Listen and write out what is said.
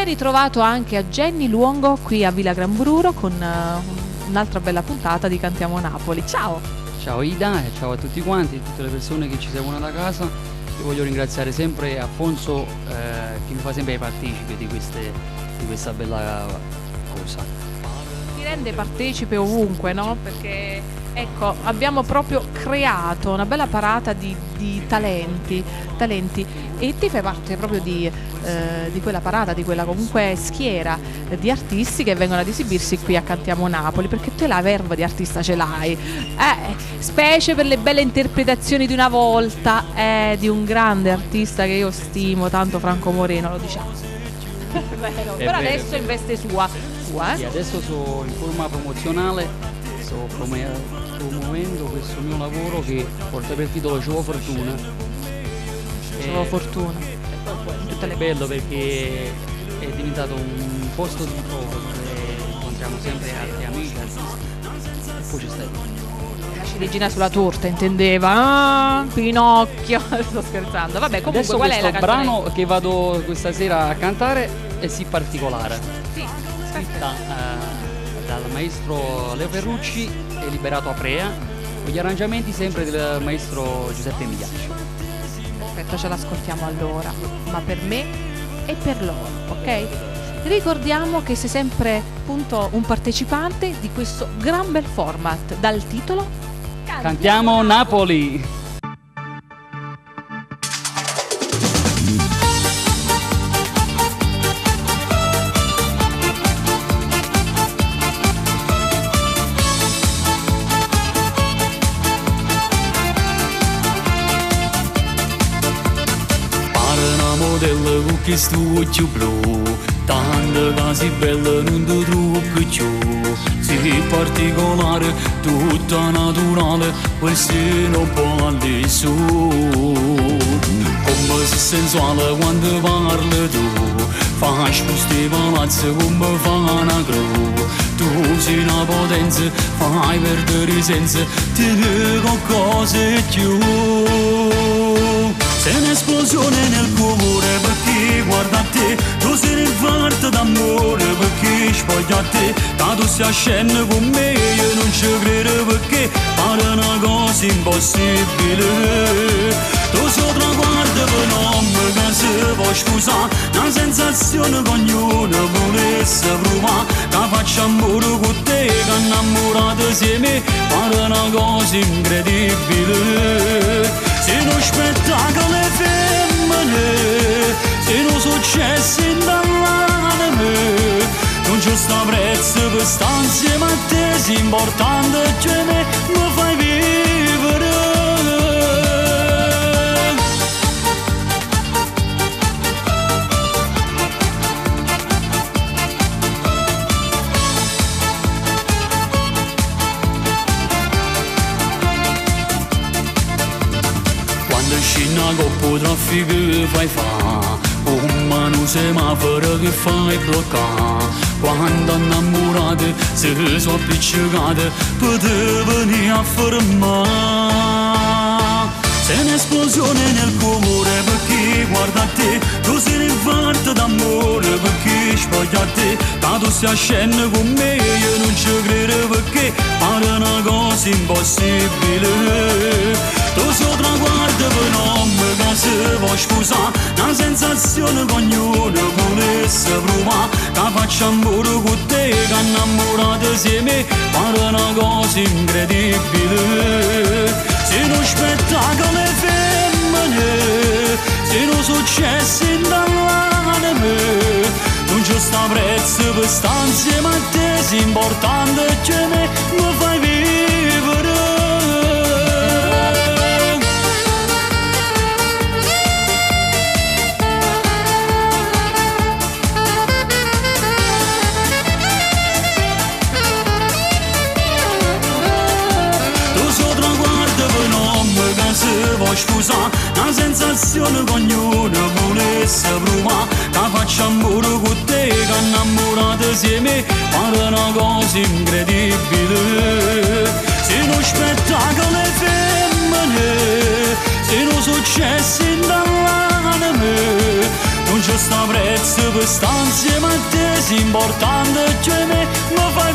Ben ritrovato anche a Jenny Luongo qui a Villa Gran Bururo con un'altra bella puntata di Cantiamo Napoli. Ciao! Ciao Ida e ciao a tutti quanti, tutte le persone che ci seguono da casa. Io voglio ringraziare sempre Afonso che mi fa sempre i partecipi di questa bella cosa. Ti rende partecipe ovunque, no? Perché ecco, abbiamo proprio creato una bella parata di talenti e ti fai parte proprio di quella parata, di quella comunque schiera di artisti che vengono ad esibirsi qui a Cantiamo Napoli, perché te la verba di artista ce l'hai, specie per le belle interpretazioni di una volta, di un grande artista che io stimo tanto, Franco Moreno, lo diciamo. Vero, però adesso in veste sua. Sì, adesso sono in forma promozionale, sto promuovendo questo mio lavoro che porta per titolo Ciò Fortuna. Ciò Fortuna. È bello perché è diventato un posto di ritrovo dove incontriamo sempre altri amici, artisti. E poi ci stai. La ciliegina sulla torta intendeva? Pinocchio. Sto scherzando. Vabbè, comunque adesso qual è la canzone? Questo brano che vado questa sera a cantare è Sì Particolare. Sì, scritta dal maestro Leo Ferrucci e liberato a Prea, con gli arrangiamenti sempre del maestro Giuseppe Migliaccio. Perfetto, ce l'ascoltiamo allora, ma per me e per loro, ok? Ricordiamo che sei sempre appunto un partecipante di questo gran bel format dal titolo Cantiamo Napoli! Con questo occhio blu, tanto casi bella non ti trovo più. Sei particolare, tutta naturale, quel seno palle su. Come sei sensuale quando parli tu, fai queste palazze come fa una gru. Tu sei una potenza, fai perdere i sensi, ti dico cose più. Sei un'esplosione nel cuore perché guarda a te, tu sei l'infarto d'amore perché spoglio a te, tanto si scende con me, io non ci credo perché pare una cosa impossibile. Tu sei un traguardo per nome che si può scusare, una sensazione che ognuno volesse provare, che faccio amore con te, che innamorato insieme, pare una cosa incredibile. Sei uno spettacolo femmine, sei uno successo dall'anima, non c'è sta prezzo per stare insieme a te, sei importante che me mi fai vivere. Una coppa traffico fai fa, un mano semaforo che fai bloccare. Quando innamorate si sono appiccicate, poteva venire a fermare. Sei un'esplosione nel cuore perché guarda a te, tu sei l'infarto d'amore perché spoglio a te, tanto si scende con me, io non ci credo perché pare una cosa impossibile. Tu sei un traguardo per nome che si può scusare, una sensazione che ognuno volesse provare, che faccio amore con te, che innamorato insieme, pare una cosa incredibile. Sei uno spettacolo femmine, sei uno successo dall'anima, non c'è sta prezzo per stare insieme a te, sei importante che me mi fai vivere. Scusa, una sensazione che ognuno volesse provare, che faccio amore con te, che innamorato insieme, pare una cosa incredibile. Sei uno spettacolo femmine, sei uno successo dall'anima, non c'è sta prezzo per sta insieme a te, si importante c'è me, mi fai